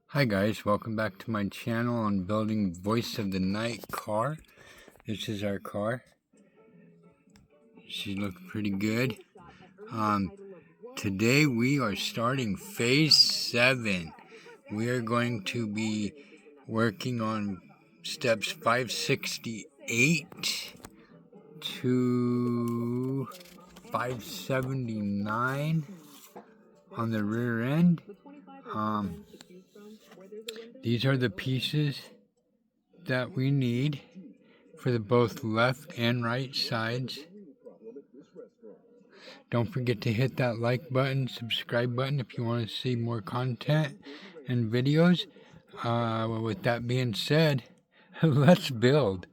Hi guys, welcome back to my channel on building Voice of the Night car. This is our car. She looks pretty good. Today we are starting phase 7. We are going to be working on steps 568 to 579 on the rear end. These are the pieces that we need for the both left and right sides. Don't forget to hit that like button, subscribe button if you want to see more content and videos. With that being said, let's build.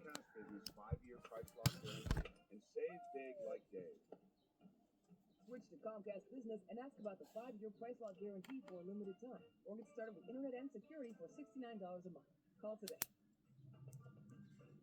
Switch to Comcast Business and ask about the 5-year price lock guarantee for a limited time. Or get started with internet and security for $69 a month. Call today.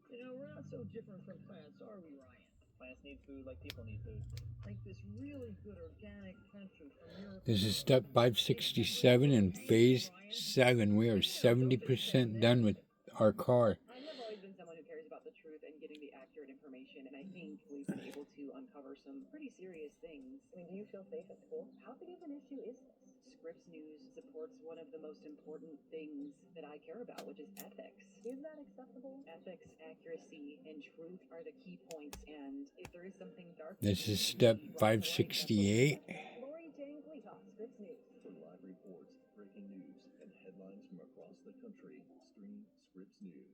You know, we're not so different from plants, are we, Ryan? Plants need food like people need food. Like this really good organic country from Europe. This is step 567 in phase 7. We are 70% done with our car. I have always been someone who cares about the truth and getting the accurate information, and I think we've been able to uncover some pretty serious things. I mean, do you feel safe at school? How big of an issue is this? Scripps News supports one of the most important things that I care about, which is ethics. Is that acceptable? Ethics, accuracy, and truth are the key points, and if there is something dark... This is step 568. Lori Jane Gleehoff, Scripps News. For live reports, breaking news, and headlines from across the country, stream Scripps News.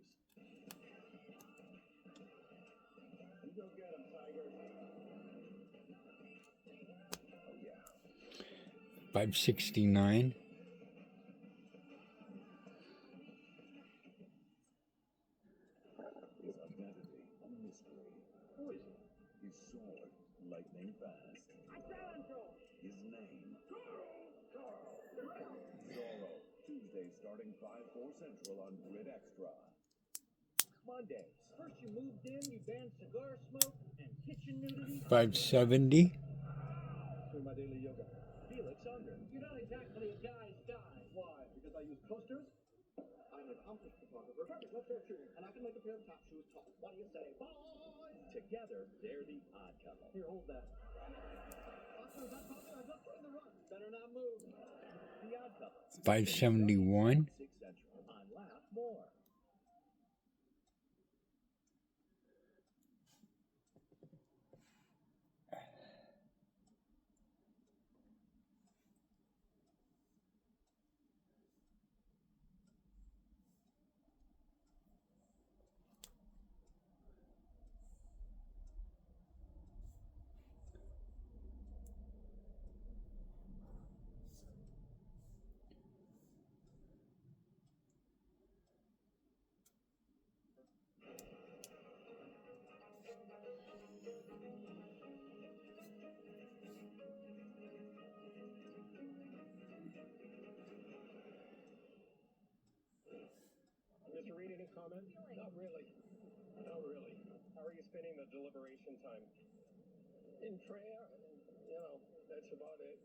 You go get him, Tiger. Oh, yeah. 569. His identity, a mystery. Poison. His sword, lightning fast. I challenge you! His name, Zorro. Tuesday starting 5/4 Central on Grid Extra. Mondays. First you moved in, you banned cigar smoke and kitchen nudity. 570. For my daily yoga. Felix Unger. You're not exactly a guy's guy. Why? Because I use coasters? I'm an accomplished photographer. Perfect, let's go shooting. And I can make a pair of top shoes tall. What do you say, boys? Together, they're the odd couple. Here, hold that. Better not move. The odd couple. 571. 6 Central on Laugh More. Mr. Reed, any comment? Not really. Not really. How are you spending the deliberation time? In prayer. You know, that's about it.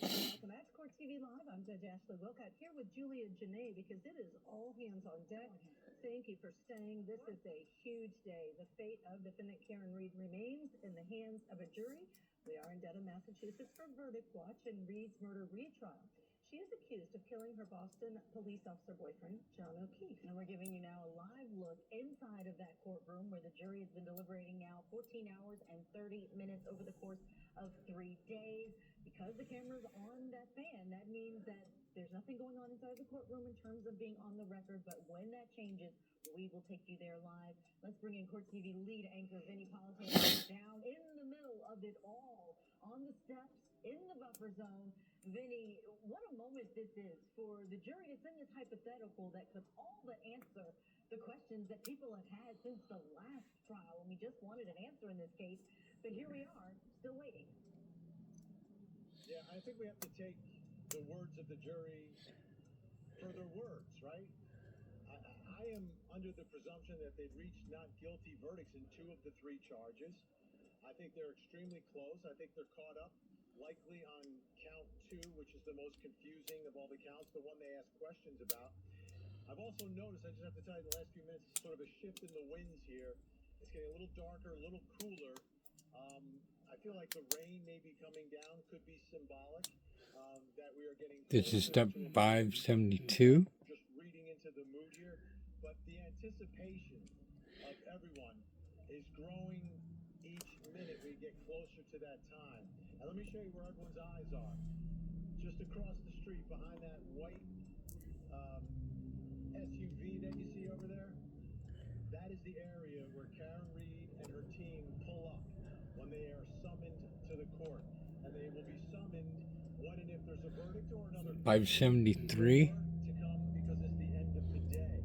Welcome back to Court TV Live. I'm Judge Ashley Wilcott here with Julia Janae because it is all hands on deck. Thank you for staying. This is a huge day. The fate of defendant Karen Reed remains in the hands of a jury. We are in Dedham, Massachusetts for verdict watch in Reed's murder retrial. She is accused of killing her Boston police officer boyfriend, John O'Keefe. And we're giving you now a live look inside of that courtroom where the jury has been deliberating now 14 hours and 30 minutes over the course of 3 days. Because the camera's on that fan, that means that there's nothing going on inside the courtroom in terms of being on the record. But when that changes, we will take you there live. Let's bring in Court TV lead anchor Vinny Politan down in the middle of it all, on the steps, in the buffer zone. Vinny, what a moment this is for the jury to send this hypothetical that could all but answer the questions that people have had since the last trial, and we just wanted an answer in this case. But here we are, still waiting. Yeah, I think we have to take the words of the jury for their words, right? I am under the presumption that they've reached not guilty verdicts in 2 of the 3 charges. I think they're extremely close. I think they're caught up likely on count 2, which is the most confusing of all the counts, the one they ask questions about. I've also noticed, I just have to tell you, the last few minutes, sort of a shift in the winds here. It's getting a little darker, a little cooler. I feel like the rain may be coming down, could be symbolic that we are getting This is closer step to a 572. just reading into the mood here, but the anticipation of everyone is growing each minute we get closer to that time. And let me show you where everyone's eyes are. Just across the street behind that white SUV that you see over there, that is the area where Karen Reed and her team pull up when they are summoned to the court. And they will be summoned when and if there's a verdict or another 573. to come because it's the end of the day.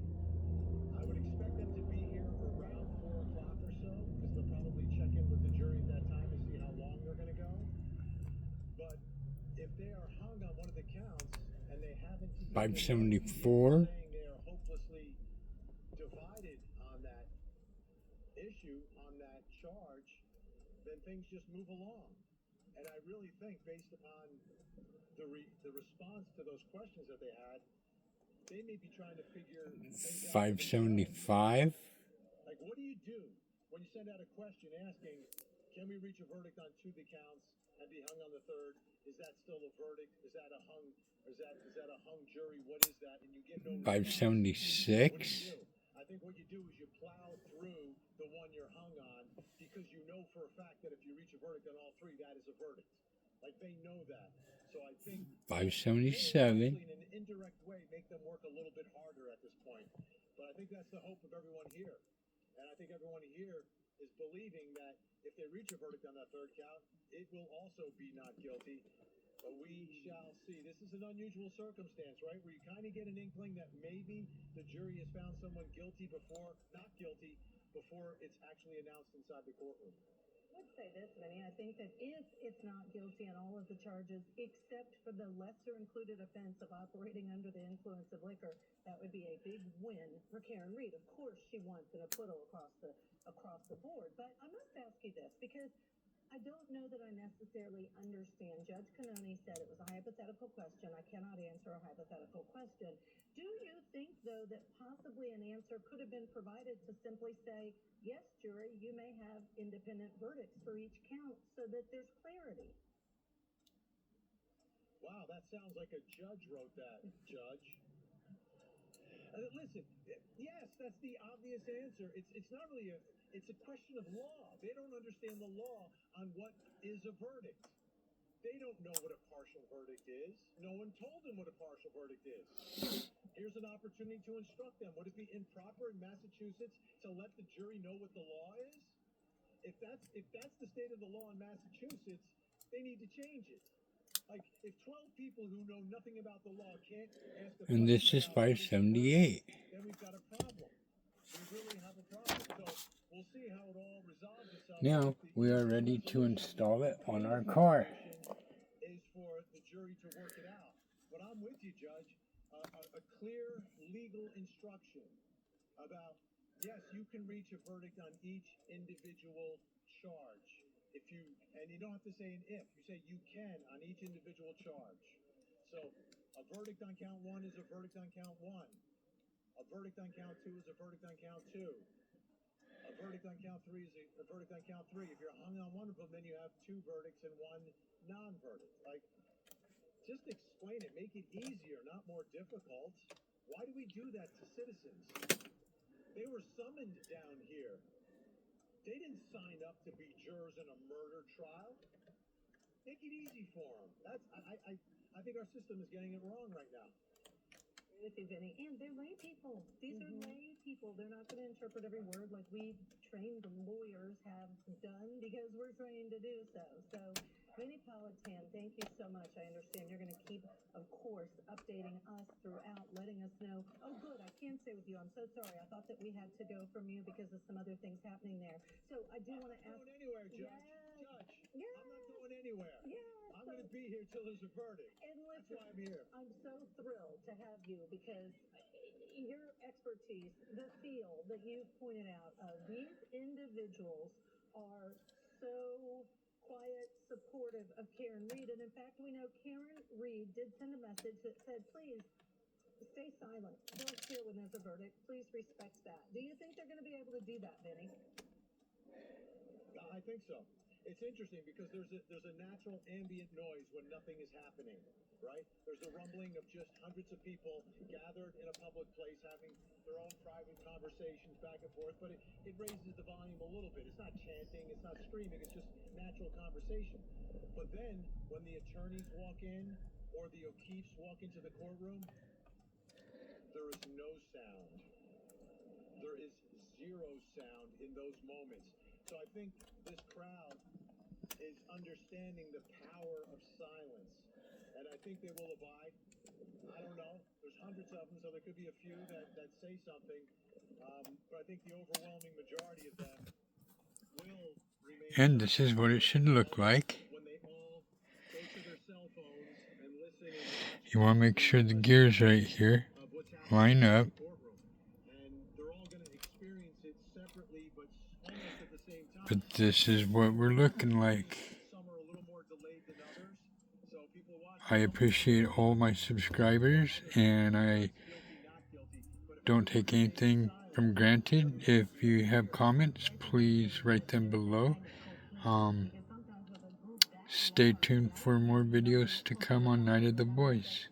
I would expect them to be here around 4 o'clock or so because they'll probably check in with the jury at that time to see how long they're going to go. But if they are hung on one of the counts and they haven't 574. saying they are hopelessly divided on that issue, on that charge, then things just move along. And I really think, based upon the response to those questions that they had, they may be trying to figure things out. 575. Like, what do you do when you send out a question asking, can we reach a verdict on 2 of the counts and be hung on the 3rd? Is that still a verdict? Is that a hung? Is that a hung jury? What is that? And you get no response. 576. I think what you do is you plow through the one you're hung on because you know for a fact that if you reach a verdict on all 3, that is a verdict. Like, they know that. So I think 577. in an indirect way make them work a little bit harder at this point. But I think that's the hope of everyone here. And I think everyone here is believing that if they reach a verdict on that 3rd count, it will also be not guilty. But we shall see. This is an unusual circumstance, right? Where you kind of get an inkling that maybe the jury has found someone guilty before, not guilty, before it's actually announced inside the courtroom. Let's say this, Vinny. I think that if it's not guilty on all of the charges, except for the lesser included offense of operating under the influence of liquor, that would be a big win for Karen Reed. Of course, she wants an acquittal across the board. But I must ask you this because I don't know that I necessarily understand. Judge Cannone said it was a hypothetical question. I cannot answer a hypothetical question. Do you think, though, that possibly an answer could have been provided to simply say, yes, jury, you may have independent verdicts for each count so that there's clarity? Wow, that sounds like a judge wrote that, Judge. Listen, yes, that's the obvious answer. It's not really it's a question of law. They don't understand the law on what is a verdict. They don't know what a partial verdict is. No one told them what a partial verdict is. Here's an opportunity to instruct them. Would it be improper in Massachusetts to let the jury know what the law is? If that's the state of the law in Massachusetts, they need to change it. Like, if 12 people who know nothing about the law can't ask a question, And this is 578. then we've got a problem. We really have a problem. So we'll see how it all resolves itself. Now we are ready to install it on our car. Is for the jury to work it out. But I'm with you, Judge. A clear legal instruction about, yes, you can reach a verdict on each individual charge. And you don't have to say an if. You say you can on each individual charge. So a verdict on count 1 is a verdict on count 1. A verdict on count 2 is a verdict on count 2. A verdict on count 3 is a verdict on count 3. If you're hung on one of them, then you have 2 verdicts and 1 non-verdict. Like, just explain it. Make it easier, not more difficult. Why do we do that to citizens? They were summoned down here. They didn't sign up to be jurors in a murder trial. Make it easy for them. I think our system is getting it wrong right now. With you, Vinny. And they're lay people. These are lay people. They're not going to interpret every word like we trained lawyers have done because we're trained to do so. So, Vinny Politan, thank you so much. I understand you're going to keep, of course, updating us throughout, letting us know. Oh, good. I can stay with you. I'm so sorry. I thought that we had to go from you because of some other things happening there. So, I do want to ask. I'm not going anywhere, Judge. Yes. Judge. Yes. I'm not going anywhere. Yes. I'm going to be here till there's a verdict. And listen, that's why I'm here. I'm so thrilled to have you because your expertise, the field that you've pointed out, these individuals are so quiet, supportive of Karen Reed. And in fact, we know Karen Reed did send a message that said, please stay silent. Don't share when there's a verdict. Please respect that. Do you think they're going to be able to do that, Vinny? I think so. It's interesting because there's a natural ambient noise when nothing is happening, right? There's the rumbling of just hundreds of people gathered in a public place having their own private conversations back and forth, but it raises the volume a little bit. It's not chanting, it's not screaming, it's just natural conversation. But then when the attorneys walk in or the O'Keefes walk into the courtroom, there is no sound. There is zero sound in those moments. So I think this crowd is understanding the power of silence. And I think they will abide. I don't know. There's hundreds of them, so there could be a few that say something. But I think the overwhelming majority of them will remain And this is what it should look like. when they all go to their cell phones and listen and watch You want to make sure the gear's right here. of what's happening Line in up. the courtroom. And they're all going to experience it separately, but almost at the same time. But this is what we're looking like. Some are a little more delayed than others. So people watch I appreciate all my subscribers, and I don't take anything from granted. If you have comments, please write them below. Stay tuned for more videos to come on Night of the Boys.